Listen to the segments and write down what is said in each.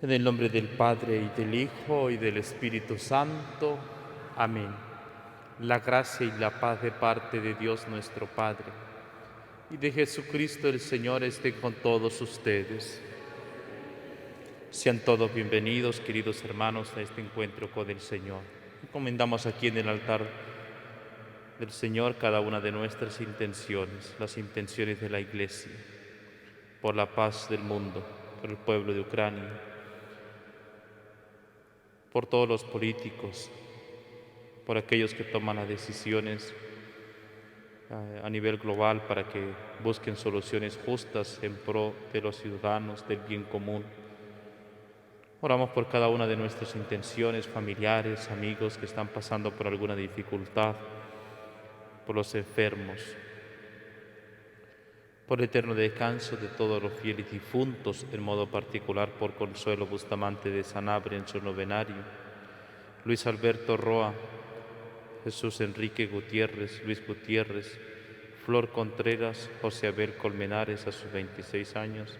En el nombre del Padre, y del Hijo, y del Espíritu Santo. Amén. La gracia y la paz de parte de Dios nuestro Padre y de Jesucristo el Señor esté con todos ustedes. Sean todos bienvenidos, queridos hermanos, a este encuentro con el Señor. Encomendamos aquí en el altar del Señor cada una de nuestras intenciones, las intenciones de la Iglesia, por la paz del mundo, por el pueblo de Ucrania, por todos los políticos, por aquellos que toman las decisiones a nivel global para que busquen soluciones justas en pro de los ciudadanos, del bien común. Oramos por cada una de nuestras intenciones, familiares, amigos que están pasando por alguna dificultad, por los enfermos, por el eterno descanso de todos los fieles difuntos, en modo particular por Consuelo Bustamante de Sanabria en su novenario, Luis Alberto Roa, Jesús Enrique Gutiérrez, Luis Gutiérrez, Flor Contreras, José Abel Colmenares a sus 26 años,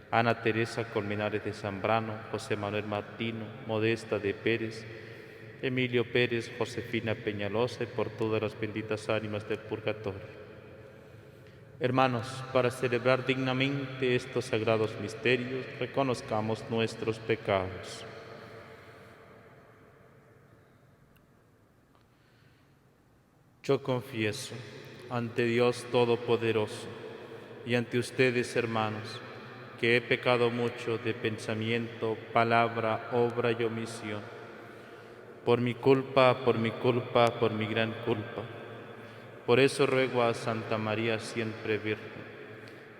Ana Teresa Colmenares de Zambrano, José Manuel Martino, Modesta de Pérez, Emilio Pérez, Josefina Peñalosa y por todas las benditas ánimas del purgatorio. Hermanos, para celebrar dignamente estos sagrados misterios, reconozcamos nuestros pecados. Yo confieso ante Dios Todopoderoso y ante ustedes, hermanos, que he pecado mucho de pensamiento, palabra, obra y omisión. Por mi culpa, por mi gran culpa. Por eso ruego a Santa María siempre Virgen,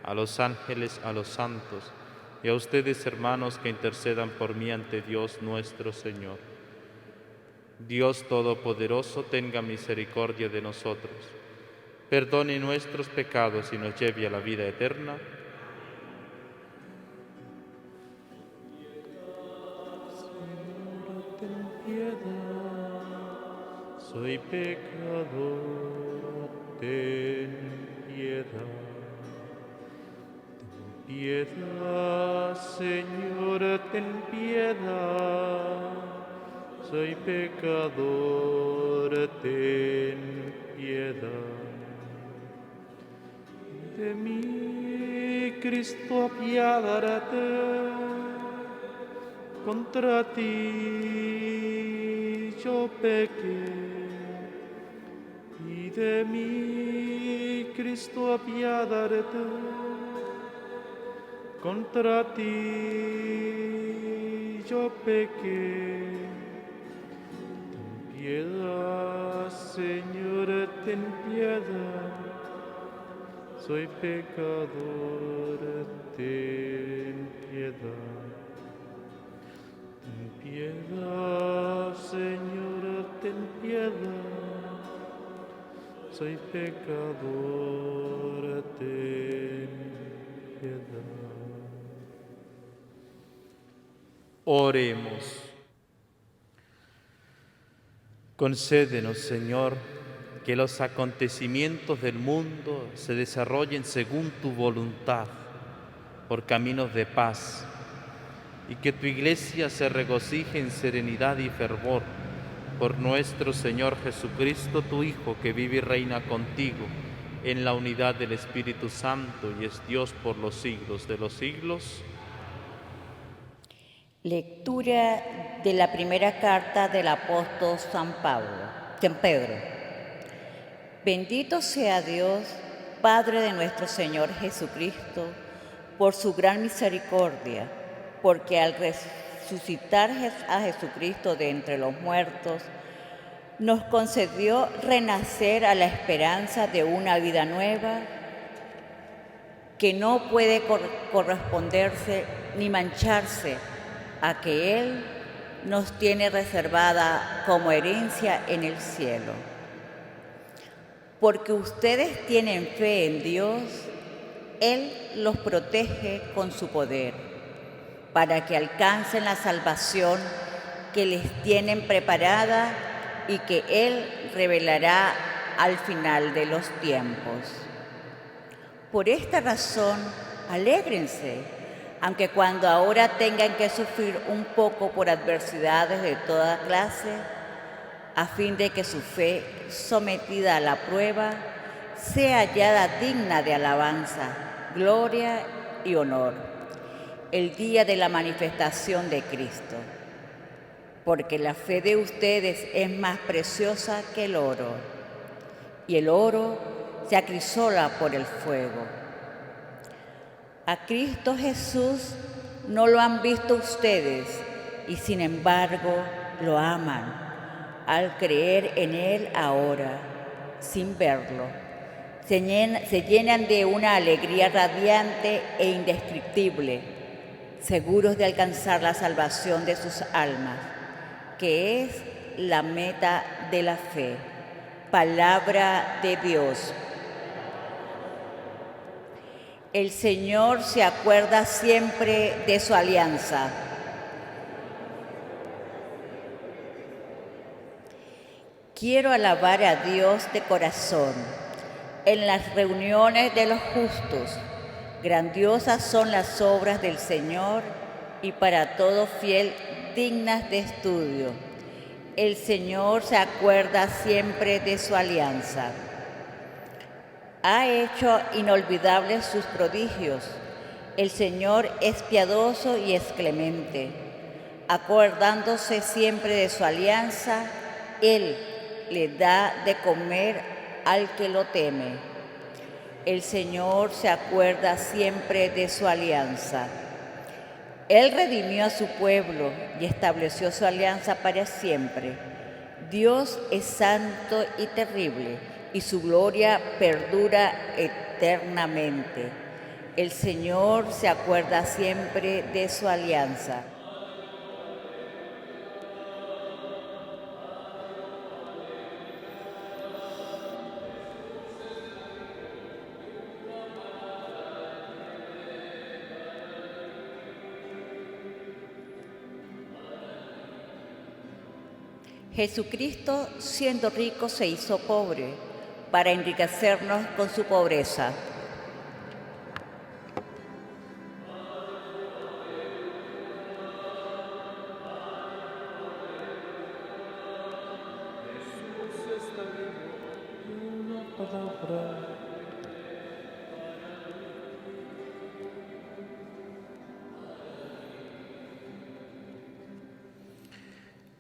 a los ángeles, a los santos y a ustedes, hermanos, que intercedan por mí ante Dios nuestro Señor. Dios Todopoderoso tenga misericordia de nosotros, perdone nuestros pecados y nos lleve a la vida eterna. Señor, ten piedad, soy pecador, ten piedad. Ten piedad, Señor, ten piedad. Soy pecador, ten piedad. De mí, Cristo, apiádate. Contra ti yo pequé. Y de mí, Cristo, apiádate. Contra ti yo pequé. Piedad, Señor, ten piedad. Soy pecador, ten piedad. Ten piedad, Señor, ten piedad. Soy pecador, ten piedad. Oremos. Concédenos, Señor, que los acontecimientos del mundo se desarrollen según tu voluntad, por caminos de paz, y que tu Iglesia se regocije en serenidad y fervor, por nuestro Señor Jesucristo, tu Hijo, que vive y reina contigo en la unidad del Espíritu Santo y es Dios por los siglos de los siglos. Lectura de la primera carta del apóstol San Pedro. Bendito sea Dios, Padre de nuestro Señor Jesucristo, por su gran misericordia, porque al resucitar a Jesucristo de entre los muertos, nos concedió renacer a la esperanza de una vida nueva que no puede corresponderse ni mancharse a que Él nos tiene reservada como herencia en el cielo. Porque ustedes tienen fe en Dios, Él los protege con su poder, para que alcancen la salvación que les tienen preparada y que Él revelará al final de los tiempos. Por esta razón, alégrense, aunque cuando ahora tengan que sufrir un poco por adversidades de toda clase, a fin de que su fe, sometida a la prueba, sea hallada digna de alabanza, gloria y honor, el día de la manifestación de Cristo. Porque la fe de ustedes es más preciosa que el oro, y el oro se acrisola por el fuego. A Cristo Jesús no lo han visto ustedes, y sin embargo lo aman al creer en Él ahora, sin verlo. Se llenan de una alegría radiante e indescriptible, seguros de alcanzar la salvación de sus almas, que es la meta de la fe. Palabra de Dios. El Señor se acuerda siempre de su alianza. Quiero alabar a Dios de corazón. En las reuniones de los justos, grandiosas son las obras del Señor y para todo fiel dignas de estudio. El Señor se acuerda siempre de su alianza. Ha hecho inolvidables sus prodigios. El Señor es piadoso y es clemente. Acordándose siempre de su alianza, Él le da de comer al que lo teme. El Señor se acuerda siempre de su alianza. Él redimió a su pueblo y estableció su alianza para siempre. Dios es santo y terrible, y su gloria perdura eternamente. El Señor se acuerda siempre de su alianza. Jesucristo, siendo rico, se hizo pobre para enriquecernos con su pobreza.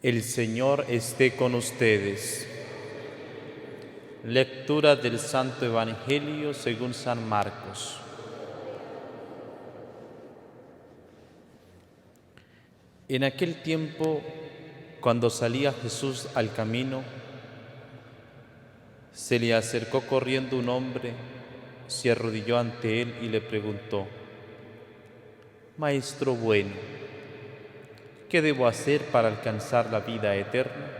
El Señor esté con ustedes. Lectura del Santo Evangelio según San Marcos. En aquel tiempo, cuando salía Jesús al camino, se le acercó corriendo un hombre, se arrodilló ante él y le preguntó: Maestro bueno, ¿qué debo hacer para alcanzar la vida eterna?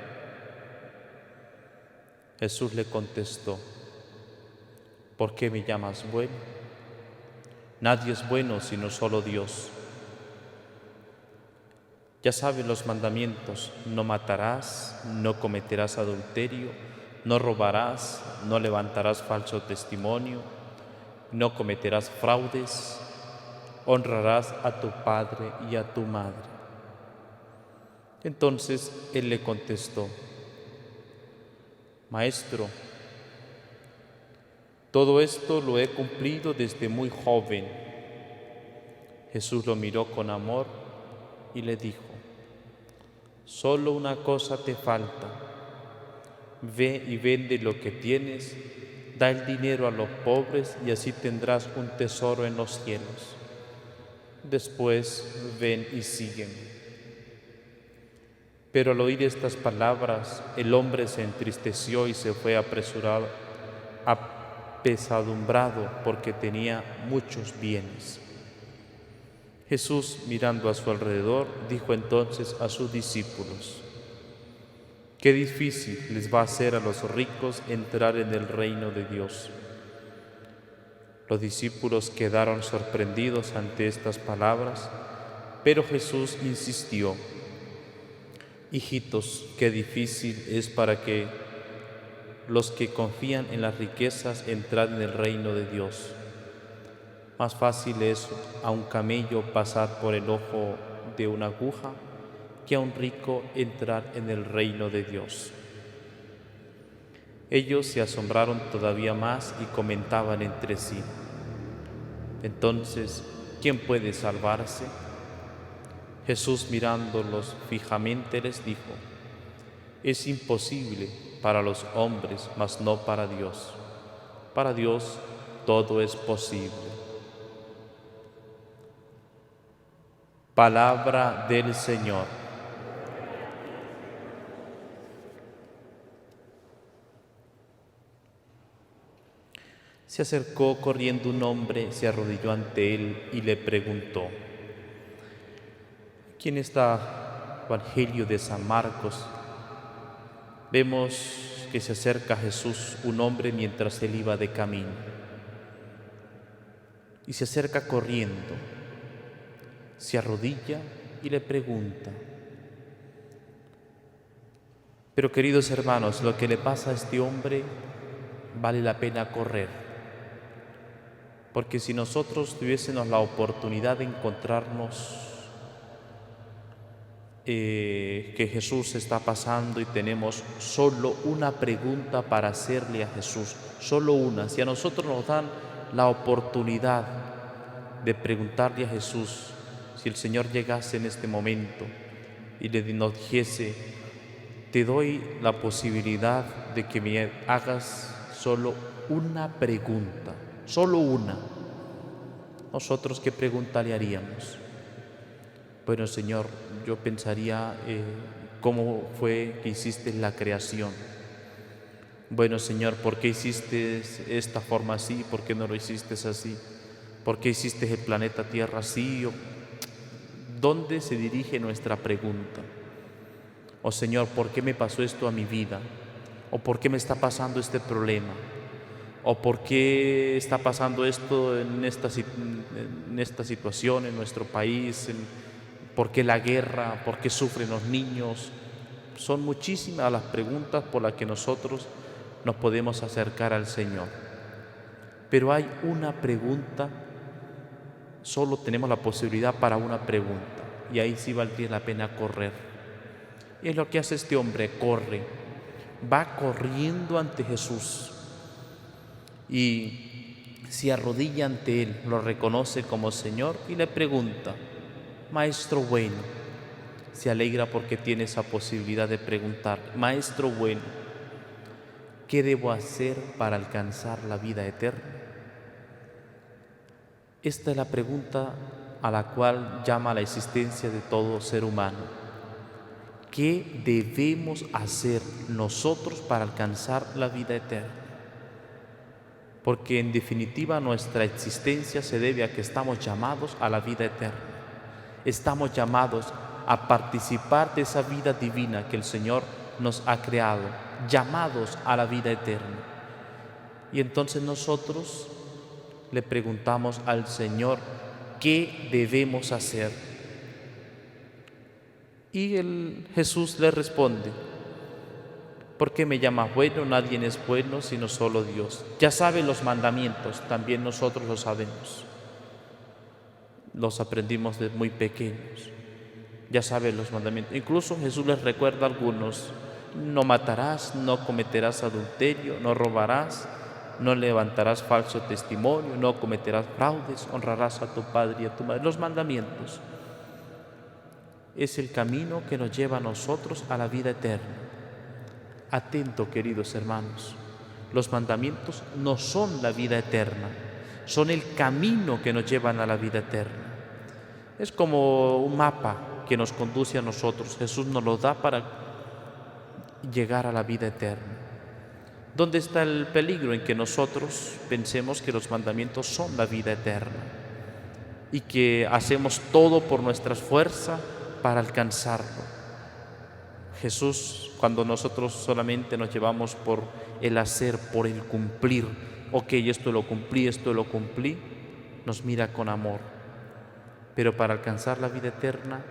Jesús le contestó: ¿por qué me llamas bueno? Nadie es bueno sino solo Dios. Ya sabes los mandamientos: no matarás, no cometerás adulterio, no robarás, no levantarás falso testimonio, no cometerás fraudes, honrarás a tu padre y a tu madre. Entonces él le contestó: Maestro, todo esto lo he cumplido desde muy joven. Jesús lo miró con amor y le dijo: solo una cosa te falta. Ve y vende lo que tienes, da el dinero a los pobres y así tendrás un tesoro en los cielos. Después ven y sígueme. Pero al oír estas palabras, el hombre se entristeció y se fue apresurado, apesadumbrado, porque tenía muchos bienes. Jesús, mirando a su alrededor, dijo entonces a sus discípulos: qué difícil les va a ser a los ricos entrar en el reino de Dios. Los discípulos quedaron sorprendidos ante estas palabras, pero Jesús insistió: hijitos, qué difícil es para que los que confían en las riquezas entrar en el reino de Dios. Más fácil es a un camello pasar por el ojo de una aguja que a un rico entrar en el reino de Dios. Ellos se asombraron todavía más y comentaban entre sí: entonces, ¿quién puede salvarse? Jesús, mirándolos fijamente, les dijo: es imposible para los hombres, mas no para Dios. Para Dios todo es posible. Palabra del Señor. Se acercó corriendo un hombre, se arrodilló ante él y le preguntó. Aquí en este Evangelio de San Marcos vemos que se acerca a Jesús un hombre mientras él iba de camino. Y se acerca corriendo, se arrodilla y le pregunta. Pero queridos hermanos, lo que le pasa a este hombre vale la pena correr. Porque si nosotros tuviésemos la oportunidad de encontrarnos que Jesús está pasando y tenemos solo una pregunta para hacerle a Jesús, solo una. Si a nosotros nos dan la oportunidad de preguntarle a Jesús, si el Señor llegase en este momento y nos dijese: te doy la posibilidad de que me hagas solo una pregunta, solo una. ¿Nosotros qué pregunta le haríamos? Bueno, Señor, yo pensaría cómo fue que hiciste la creación. Bueno, Señor, ¿por qué hiciste esta forma así? ¿Por qué no lo hiciste así? ¿Por qué hiciste el planeta Tierra así? ¿Dónde se dirige nuestra pregunta? Oh Señor, ¿por qué me pasó esto a mi vida? ¿O por qué me está pasando este problema? ¿O por qué está pasando esto en esta situación en nuestro país? ¿Por qué la guerra? ¿Por qué sufren los niños? Son muchísimas las preguntas por las que nosotros nos podemos acercar al Señor. Pero hay una pregunta, solo tenemos la posibilidad para una pregunta, y ahí sí valdría la pena correr. Y es lo que hace este hombre, corre, va corriendo ante Jesús y se arrodilla ante Él, lo reconoce como Señor y le pregunta: Maestro bueno. Se alegra porque tiene esa posibilidad de preguntar: Maestro bueno, ¿qué debo hacer para alcanzar la vida eterna? Esta es la pregunta a la cual llama la existencia de todo ser humano. ¿Qué debemos hacer nosotros para alcanzar la vida eterna? Porque en definitiva nuestra existencia se debe a que estamos llamados a la vida eterna. Estamos llamados a participar de esa vida divina que el Señor nos ha creado, llamados a la vida eterna. Y entonces nosotros le preguntamos al Señor: ¿qué debemos hacer? Y Jesús le responde: ¿por qué me llamas bueno? Nadie es bueno sino solo Dios. Ya sabe los mandamientos, también nosotros los sabemos. Los aprendimos desde muy pequeños. Ya sabe los mandamientos. Incluso Jesús les recuerda algunos: no matarás, no cometerás adulterio, no robarás, no levantarás falso testimonio, no cometerás fraudes, honrarás a tu padre y a tu madre. Los mandamientos es el camino que nos lleva a nosotros a la vida eterna. Atento, queridos hermanos, los mandamientos no son la vida eterna, son el camino que nos llevan a la vida eterna. Es como un mapa que nos conduce a nosotros. Jesús nos lo da para llegar a la vida eterna. ¿Dónde está el peligro? En que nosotros pensemos que los mandamientos son la vida eterna y que hacemos todo por nuestras fuerzas para alcanzarlo. Jesús, cuando nosotros solamente nos llevamos por el hacer, por el cumplir, ok, esto lo cumplí, nos mira con amor. Pero para alcanzar la vida eterna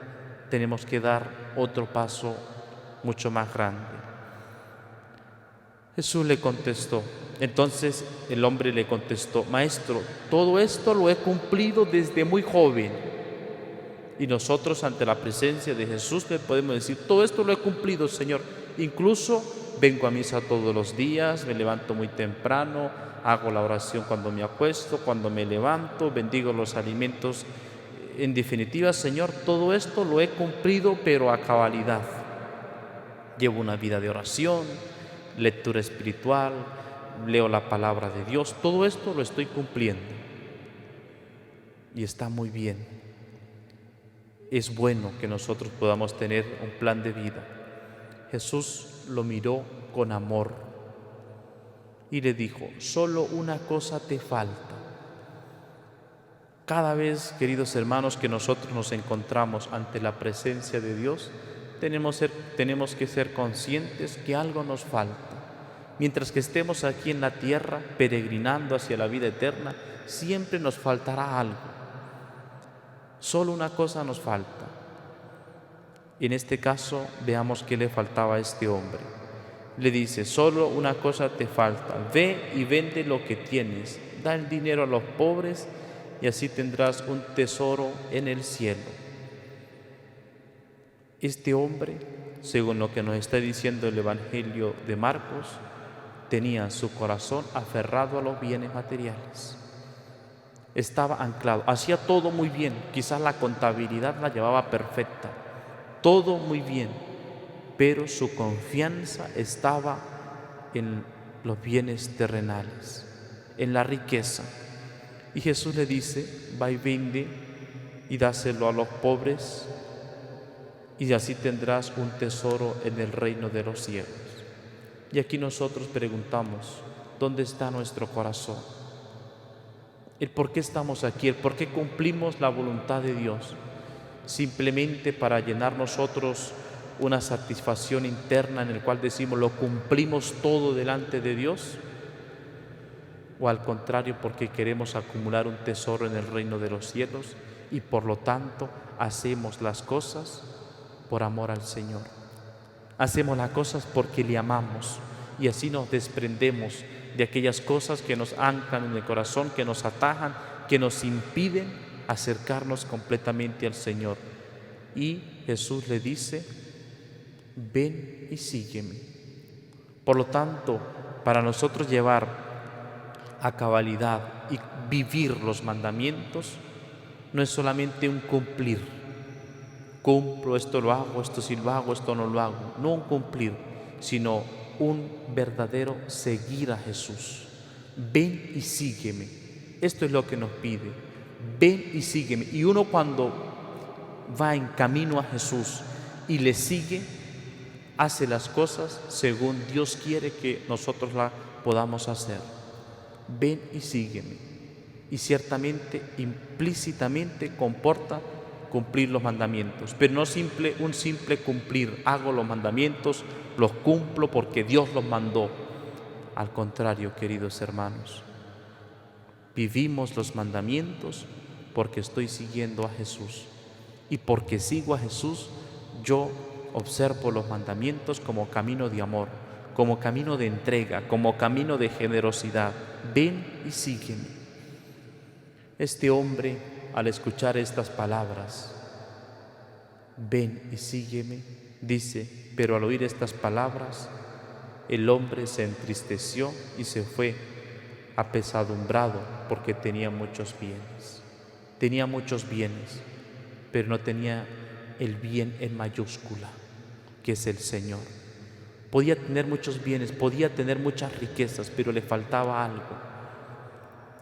tenemos que dar otro paso mucho más grande. Jesús le contestó. Entonces el hombre le contestó: Maestro, todo esto lo he cumplido desde muy joven. Y nosotros ante la presencia de Jesús le podemos decir: todo esto lo he cumplido, Señor. Incluso vengo a misa todos los días, me levanto muy temprano, hago la oración cuando me acuesto, cuando me levanto, bendigo los alimentos. En definitiva, Señor, todo esto lo he cumplido, pero a cabalidad. Llevo una vida de oración, lectura espiritual, leo la palabra de Dios. Todo esto lo estoy cumpliendo. Y está muy bien. Es bueno que nosotros podamos tener un plan de vida. Jesús lo miró con amor y le dijo: solo una cosa te falta. Cada vez, queridos hermanos, que nosotros nos encontramos ante la presencia de Dios, tenemos que ser conscientes que algo nos falta. Mientras que estemos aquí en la tierra, peregrinando hacia la vida eterna, siempre nos faltará algo. Solo una cosa nos falta. En este caso, veamos qué le faltaba a este hombre. Le dice: solo una cosa te falta. Ve y vende lo que tienes. Da el dinero a los pobres y así tendrás un tesoro en el cielo. Este hombre, según lo que nos está diciendo el Evangelio de Marcos, tenía su corazón aferrado a los bienes materiales. Estaba anclado, hacía todo muy bien, quizás la contabilidad la llevaba perfecta, todo muy bien, pero su confianza estaba en los bienes terrenales, en la riqueza. Y Jesús le dice: va y vende y dáselo a los pobres y así tendrás un tesoro en el reino de los cielos. Y aquí nosotros preguntamos: ¿dónde está nuestro corazón? El por qué estamos aquí, el por qué cumplimos la voluntad de Dios. Simplemente para llenar nosotros una satisfacción interna en el cual decimos: lo cumplimos todo delante de Dios. O al contrario, porque queremos acumular un tesoro en el reino de los cielos y por lo tanto hacemos las cosas por amor al Señor. Hacemos las cosas porque le amamos y así nos desprendemos de aquellas cosas que nos anclan en el corazón, que nos atajan, que nos impiden acercarnos completamente al Señor. Y Jesús le dice: ven y sígueme. Por lo tanto, para nosotros llevar a cabalidad y vivir los mandamientos, no es solamente un cumplir. Cumplo, esto lo hago, esto sí lo hago, esto no lo hago. No un cumplir, sino un verdadero seguir a Jesús. Ven y sígueme. Esto es lo que nos pide. Ven y sígueme. Y uno cuando va en camino a Jesús y le sigue, hace las cosas según Dios quiere que nosotros las podamos hacer. Ven y sígueme. Y ciertamente, implícitamente comporta cumplir los mandamientos, pero no un simple cumplir. Hago los mandamientos, los cumplo porque Dios los mandó. Al contrario, queridos hermanos, vivimos los mandamientos porque estoy siguiendo a Jesús. Y porque sigo a Jesús, yo observo los mandamientos como camino de amor, como camino de entrega, como camino de generosidad. Ven y sígueme. Este hombre, al escuchar estas palabras, ven y sígueme, dice, pero al oír estas palabras, el hombre se entristeció y se fue apesadumbrado porque tenía muchos bienes. Tenía muchos bienes, pero no tenía el bien en mayúscula, que es el Señor. Podía tener muchos bienes, podía tener muchas riquezas, pero le faltaba algo.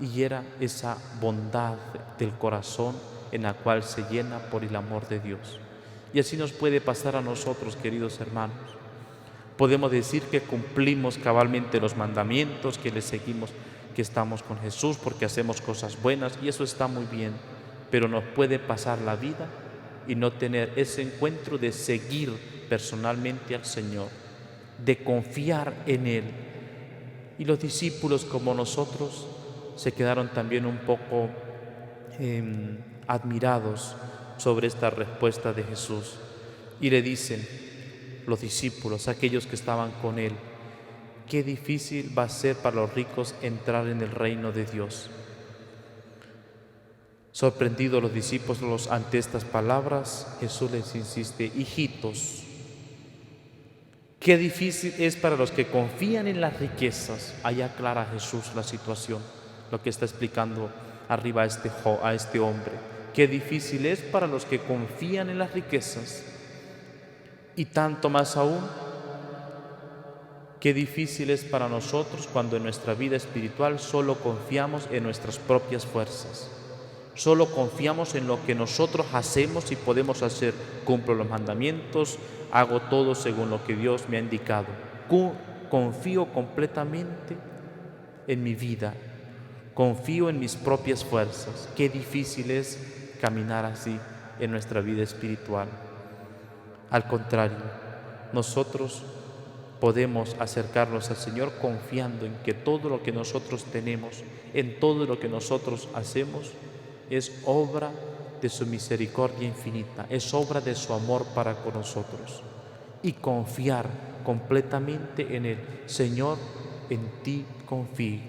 Y era esa bondad del corazón en la cual se llena por el amor de Dios. Y así nos puede pasar a nosotros, queridos hermanos. Podemos decir que cumplimos cabalmente los mandamientos, que le seguimos, que estamos con Jesús porque hacemos cosas buenas, y eso está muy bien, pero nos puede pasar la vida y no tener ese encuentro de seguir personalmente al Señor, de confiar en Él. Y los discípulos, como nosotros, se quedaron también un poco admirados sobre esta respuesta de Jesús y le dicen los discípulos, aquellos que estaban con Él: qué difícil va a ser para los ricos entrar en el reino de Dios. Sorprendidos los discípulos ante estas palabras, Jesús les insiste: hijitos, qué difícil es para los que confían en las riquezas. Ahí aclara Jesús la situación, lo que está explicando arriba a este hombre. Qué difícil es para los que confían en las riquezas. Y tanto más aún, qué difícil es para nosotros cuando en nuestra vida espiritual solo confiamos en nuestras propias fuerzas. Solo confiamos en lo que nosotros hacemos y podemos hacer. Cumplo los mandamientos, hago todo según lo que Dios me ha indicado. Confío completamente en mi vida, confío en mis propias fuerzas. Qué difícil es caminar así en nuestra vida espiritual. Al contrario, nosotros podemos acercarnos al Señor confiando en que todo lo que nosotros tenemos, en todo lo que nosotros hacemos, es obra de su misericordia infinita, es obra de su amor para con nosotros. Y confiar completamente en Él. Señor, en ti confío.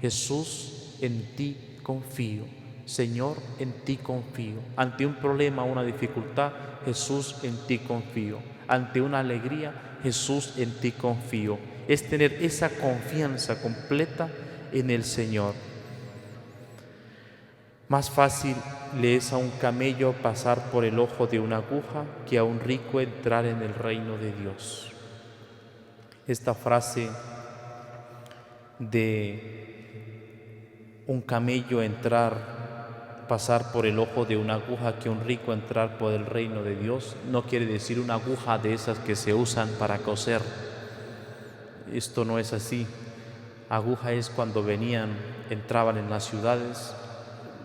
Jesús, en ti confío. Señor, en ti confío. Ante un problema, una dificultad, Jesús, en ti confío. Ante una alegría, Jesús, en ti confío. Es tener esa confianza completa en el Señor. Más fácil le es a un camello pasar por el ojo de una aguja que a un rico entrar en el reino de Dios. Esta frase de un camello pasar por el ojo de una aguja que un rico entrar por el reino de Dios, no quiere decir una aguja de esas que se usan para coser. Esto no es así. Aguja es cuando entraban en las ciudades,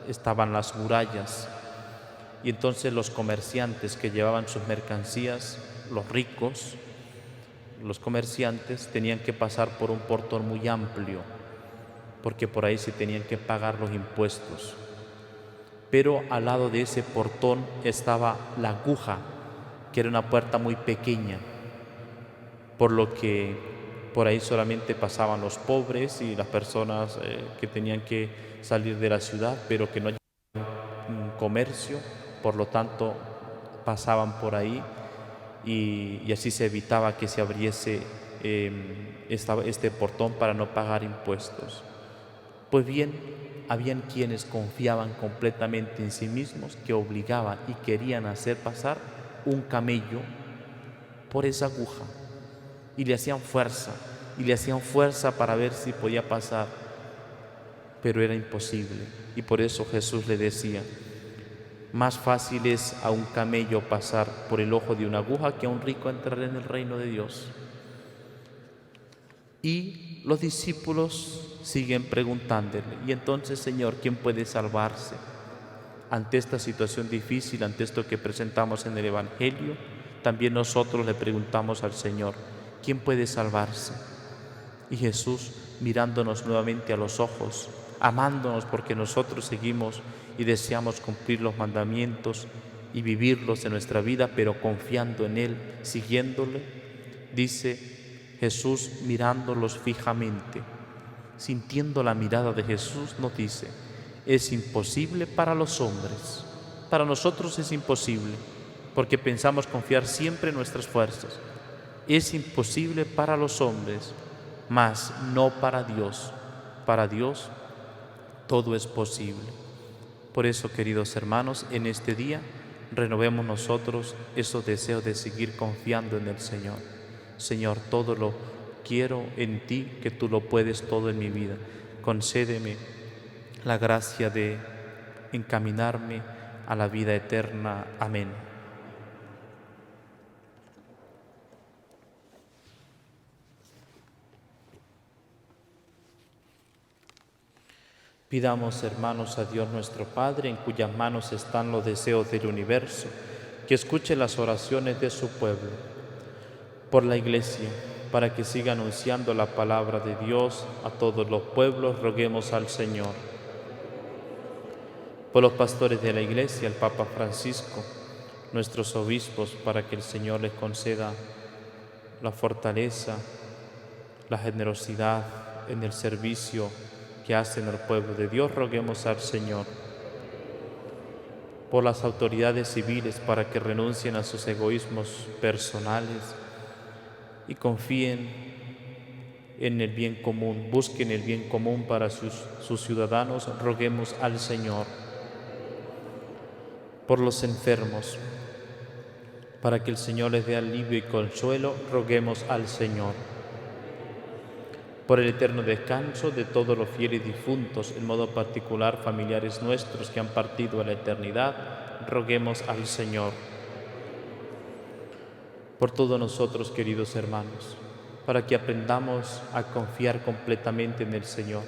estaban las murallas, y entonces los comerciantes que llevaban sus mercancías, los ricos, los comerciantes, tenían que pasar por un portón muy amplio, porque por ahí se tenían que pagar los impuestos. Pero al lado de ese portón estaba la aguja, que era una puerta muy pequeña, por lo que por ahí solamente pasaban los pobres y las personas que tenían que salir de la ciudad, pero que no llevaban comercio, por lo tanto pasaban por ahí y así se evitaba que se abriese este portón para no pagar impuestos. Pues bien, habían quienes confiaban completamente en sí mismos, que obligaban y querían hacer pasar un camello por esa aguja y le hacían fuerza para ver si podía pasar, pero era imposible. Y por eso Jesús le decía: más fácil es a un camello pasar por el ojo de una aguja que a un rico entrar en el reino de Dios. Y los discípulos siguen preguntándole: y entonces, Señor, ¿quién puede salvarse? Ante esta situación difícil, ante esto que presentamos en el Evangelio, también nosotros le preguntamos al Señor: ¿quién puede salvarse? Y Jesús, mirándonos nuevamente a los ojos, amándonos porque nosotros seguimos y deseamos cumplir los mandamientos y vivirlos en nuestra vida, pero confiando en Él, siguiéndole, dice Jesús, mirándolos fijamente, sintiendo la mirada de Jesús, nos dice: es imposible para los hombres. Para nosotros es imposible, porque pensamos confiar siempre en nuestras fuerzas. Es imposible para los hombres, mas no para Dios. Para Dios todo es posible. Por eso, queridos hermanos, en este día renovemos nosotros esos deseos de seguir confiando en el Señor. Señor, todo lo quiero en ti, que tú lo puedes todo en mi vida. Concédeme la gracia de encaminarme a la vida eterna. Amén. Pidamos, hermanos, a Dios nuestro Padre, en cuyas manos están los deseos del universo, que escuche las oraciones de su pueblo. Por la Iglesia, para que siga anunciando la palabra de Dios a todos los pueblos, roguemos al Señor. Por los pastores de la Iglesia, el Papa Francisco, nuestros obispos, para que el Señor les conceda la fortaleza, la generosidad en el servicio que hacen al pueblo de Dios, roguemos al Señor. Por las autoridades civiles para que renuncien a sus egoísmos personales y confíen en el bien común, busquen el bien común para sus ciudadanos, roguemos al Señor. Por los enfermos, para que el Señor les dé alivio y consuelo, roguemos al Señor. Por el eterno descanso de todos los fieles difuntos, en modo particular familiares nuestros que han partido a la eternidad, roguemos al Señor. Por todos nosotros, queridos hermanos, para que aprendamos a confiar completamente en el Señor,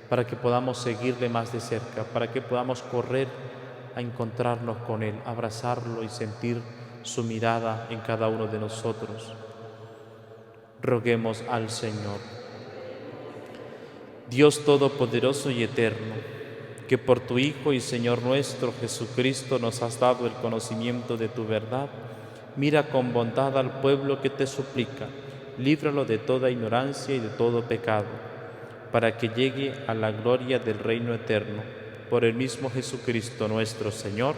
para que podamos seguirle más de cerca, para que podamos correr a encontrarnos con Él, abrazarlo y sentir su mirada en cada uno de nosotros. Roguemos al Señor. Dios Todopoderoso y Eterno, que por tu Hijo y Señor nuestro Jesucristo nos has dado el conocimiento de tu verdad, mira con bondad al pueblo que te suplica, líbralo de toda ignorancia y de todo pecado, para que llegue a la gloria del reino eterno, por el mismo Jesucristo nuestro Señor.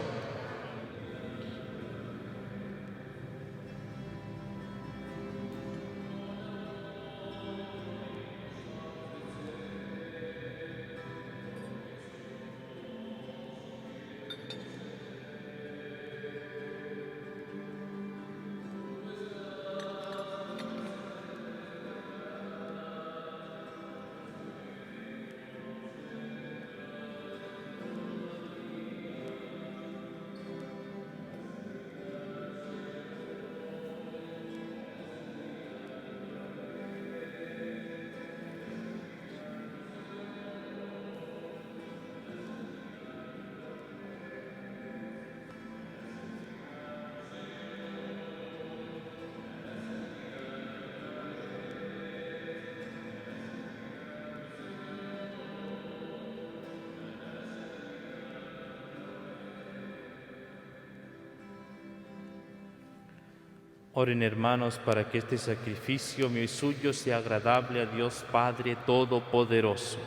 Oren, hermanos, para que este sacrificio mío y suyo sea agradable a Dios Padre Todopoderoso.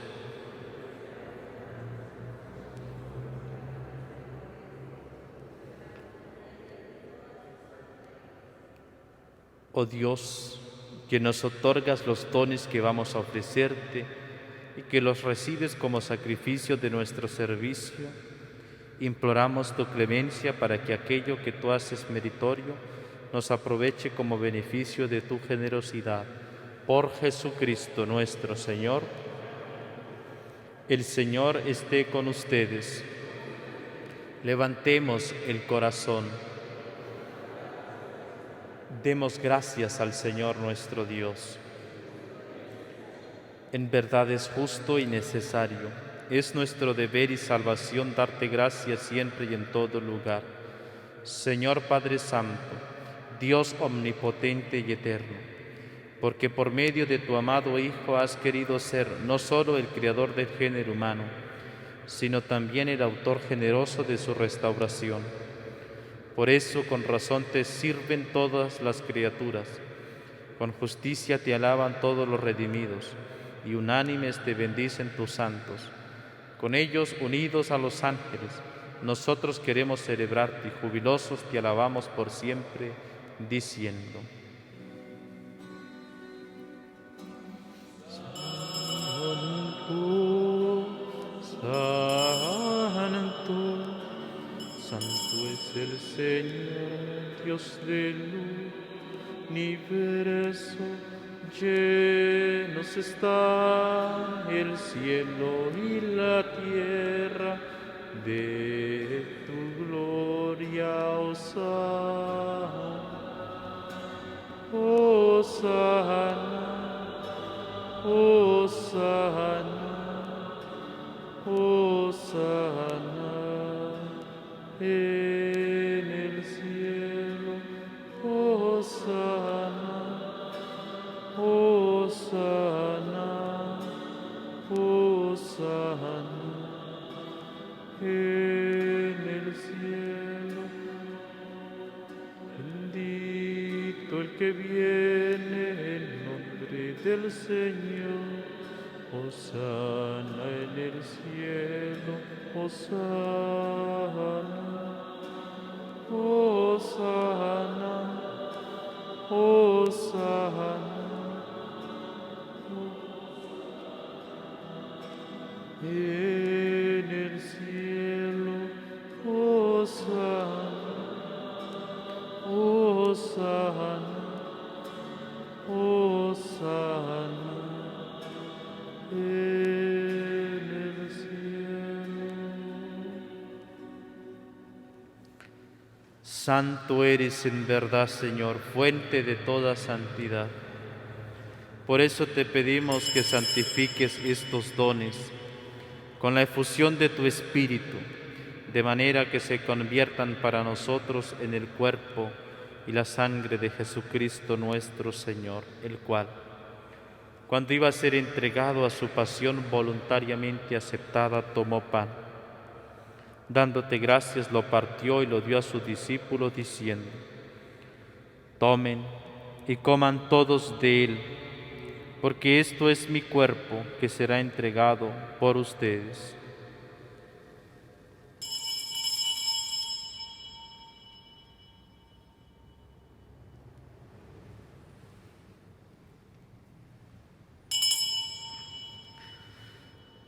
Oh Dios, que nos otorgas los dones que vamos a ofrecerte y que los recibes como sacrificio de nuestro servicio, imploramos tu clemencia para que aquello que tú haces meritorio nos aproveche como beneficio de tu generosidad. Por Jesucristo nuestro Señor. El Señor esté con ustedes. Levantemos el corazón. Demos gracias al Señor nuestro Dios. En verdad es justo y necesario. Es nuestro deber y salvación darte gracias siempre y en todo lugar. Señor Padre Santo, Dios omnipotente y eterno, porque por medio de tu amado Hijo has querido ser no solo el creador del género humano, sino también el autor generoso de su restauración. Por eso con razón te sirven todas las criaturas, con justicia te alaban todos los redimidos, y unánimes te bendicen tus santos. Con ellos, unidos a los ángeles, nosotros queremos celebrarte y jubilosos te alabamos por siempre, diciendo: Santo, Santo, Santo es el Señor, Dios del universo. Llenos está el cielo y la tierra de tu gloria, Hosana. Hosana, Hosana, Hosana en el cielo, Hosana, Hosana, Hosana en el cielo. Bendito el que viene en nombre vientre del Señor. Hosana en el cielo, Hosana, Hosana, Hosana. En el cielo, Hosana, Hosana, Hosana, en el cielo. Santo eres en verdad, Señor, fuente de toda santidad. Por eso te pedimos que santifiques estos dones con la efusión de tu Espíritu, de manera que se conviertan para nosotros en el cuerpo y la sangre de Jesucristo nuestro Señor, el cual, cuando iba a ser entregado a su pasión voluntariamente aceptada, tomó pan. Dándote gracias, lo partió y lo dio a sus discípulos, diciendo: Tomen y coman todos de él, porque esto es mi cuerpo que será entregado por ustedes.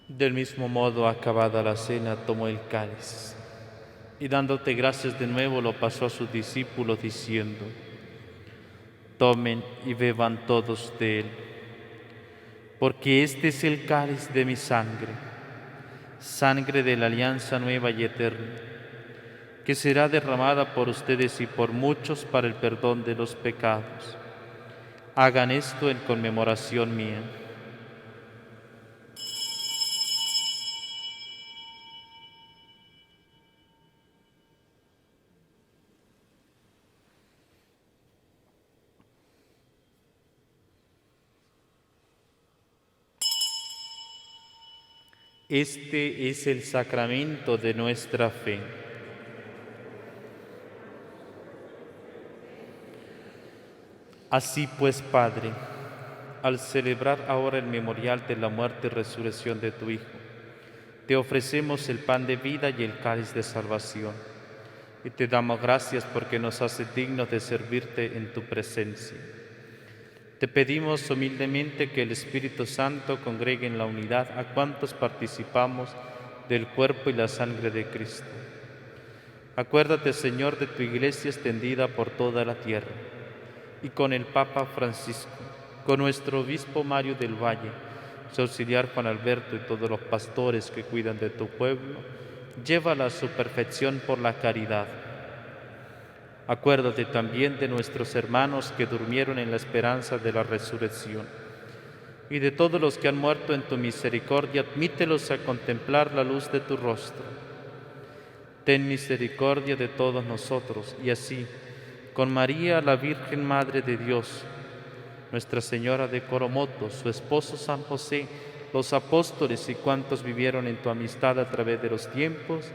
Del mismo modo, acabada la cena, tomó el cáliz y dándote gracias de nuevo lo pasó a sus discípulos, diciendo: Tomen y beban todos de él, porque este es el cáliz de mi sangre, sangre de la alianza nueva y eterna, que será derramada por ustedes y por muchos para el perdón de los pecados. Hagan esto en conmemoración mía. Este es el sacramento de nuestra fe. Así pues, Padre, al celebrar ahora el memorial de la muerte y resurrección de tu Hijo, te ofrecemos el pan de vida y el cáliz de salvación, y te damos gracias porque nos hace dignos de servirte en tu presencia. Te pedimos humildemente que el Espíritu Santo congregue en la unidad a cuantos participamos del cuerpo y la sangre de Cristo. Acuérdate, Señor, de tu Iglesia extendida por toda la tierra, y con el Papa Francisco, con nuestro Obispo Mario del Valle, su auxiliar Juan Alberto y todos los pastores que cuidan de tu pueblo, llévala a su perfección por la caridad. Acuérdate también de nuestros hermanos que durmieron en la esperanza de la resurrección, y de todos los que han muerto en tu misericordia, admítelos a contemplar la luz de tu rostro. Ten misericordia de todos nosotros, y así, con María, la Virgen Madre de Dios, Nuestra Señora de Coromoto, su esposo San José, los apóstoles y cuantos vivieron en tu amistad a través de los tiempos,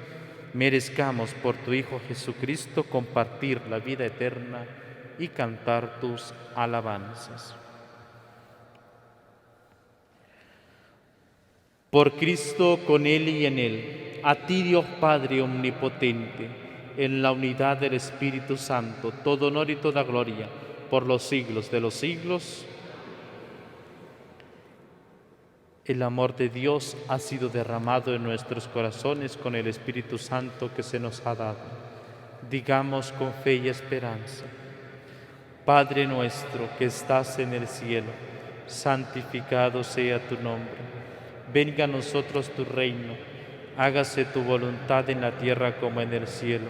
merezcamos por tu Hijo Jesucristo compartir la vida eterna y cantar tus alabanzas. Por Cristo, con Él y en Él, a ti Dios Padre Omnipotente, en la unidad del Espíritu Santo, todo honor y toda gloria, por los siglos de los siglos. El amor de Dios ha sido derramado en nuestros corazones con el Espíritu Santo que se nos ha dado. Digamos con fe y esperanza: Padre nuestro que estás en el cielo, santificado sea tu nombre. Venga a nosotros tu reino, hágase tu voluntad en la tierra como en el cielo.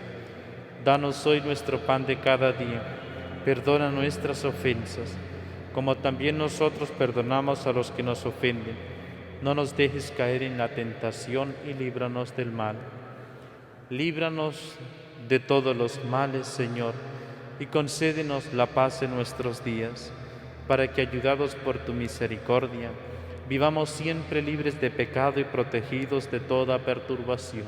Danos hoy nuestro pan de cada día, perdona nuestras ofensas, como también nosotros perdonamos a los que nos ofenden. No nos dejes caer en la tentación y líbranos del mal. Líbranos de todos los males, Señor, y concédenos la paz en nuestros días, para que, ayudados por tu misericordia, vivamos siempre libres de pecado y protegidos de toda perturbación,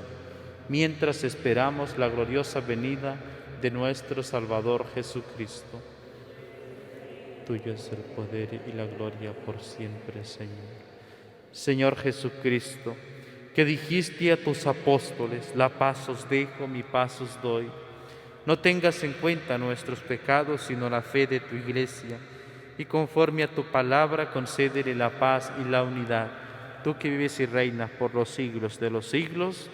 mientras esperamos la gloriosa venida de nuestro Salvador Jesucristo. Tuyo es el poder y la gloria por siempre, Señor. Señor Jesucristo, que dijiste a tus apóstoles, la paz os dejo, mi paz os doy. No tengas en cuenta nuestros pecados, sino la fe de tu Iglesia, y conforme a tu palabra concédele la paz y la unidad. Tú que vives y reinas por los siglos de los siglos,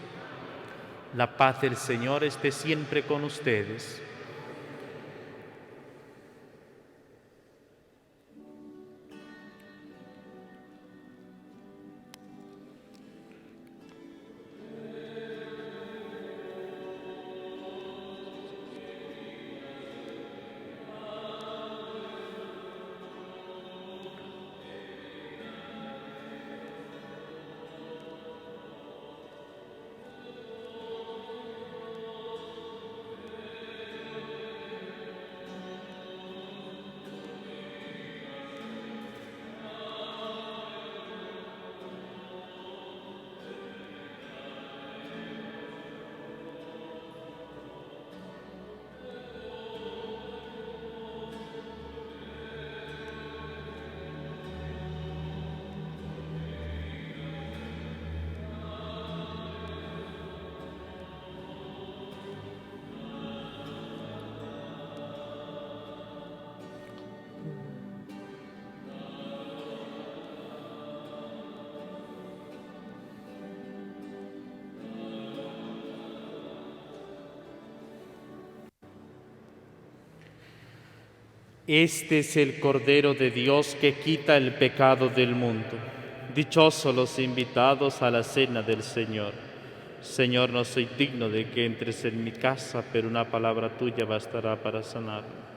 la paz del Señor esté siempre con ustedes. Este es el Cordero de Dios que quita el pecado del mundo. Dichosos los invitados a la cena del Señor. Señor, no soy digno de que entres en mi casa, pero una palabra tuya bastará para sanarme.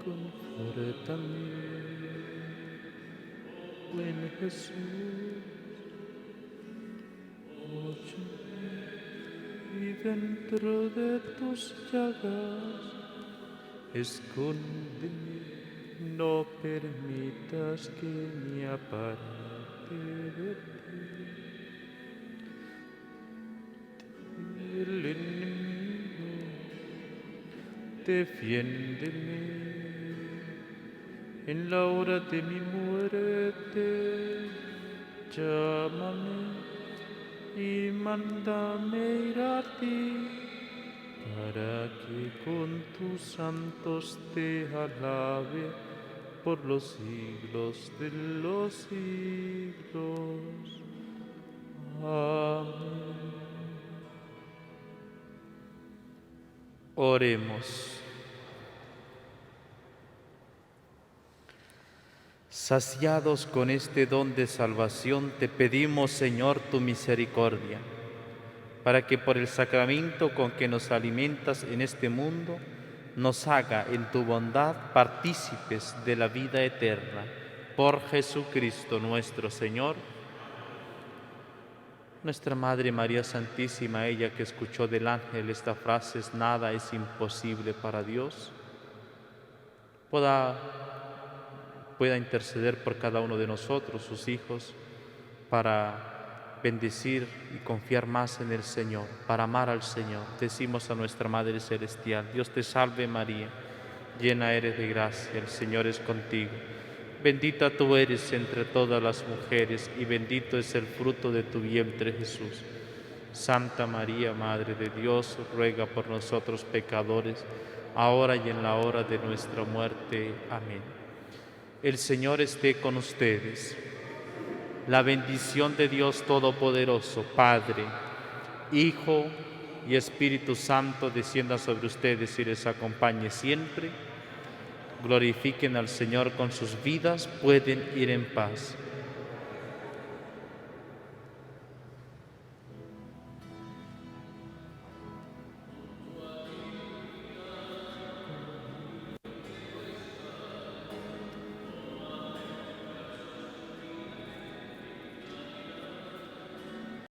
Confórtame, buen Jesús, óyeme, y dentro de tus llagas, escóndeme, no permitas que me aparte de ti. El enemigo, defiéndeme en la hora de mi muerte, llámame y mándame ir a ti, para que con tus santos te alabe por los siglos de los siglos. Amén. Oremos. Saciados con este don de salvación, te pedimos, Señor, tu misericordia, para que por el sacramento con que nos alimentas en este mundo, nos haga en tu bondad partícipes de la vida eterna. Por Jesucristo nuestro Señor. Nuestra Madre María Santísima, ella que escuchó del ángel esta frase, nada es imposible para Dios, pueda interceder por cada uno de nosotros, sus hijos, para bendecir y confiar más en el Señor, para amar al Señor. Decimos a nuestra Madre Celestial: Dios te salve María, llena eres de gracia, el Señor es contigo. Bendita tú eres entre todas las mujeres y bendito es el fruto de tu vientre Jesús. Santa María, Madre de Dios, ruega por nosotros pecadores, ahora y en la hora de nuestra muerte. Amén. El Señor esté con ustedes. La bendición de Dios Todopoderoso, Padre, Hijo y Espíritu Santo, descienda sobre ustedes y les acompañe siempre. Glorifiquen al Señor con sus vidas, pueden ir en paz.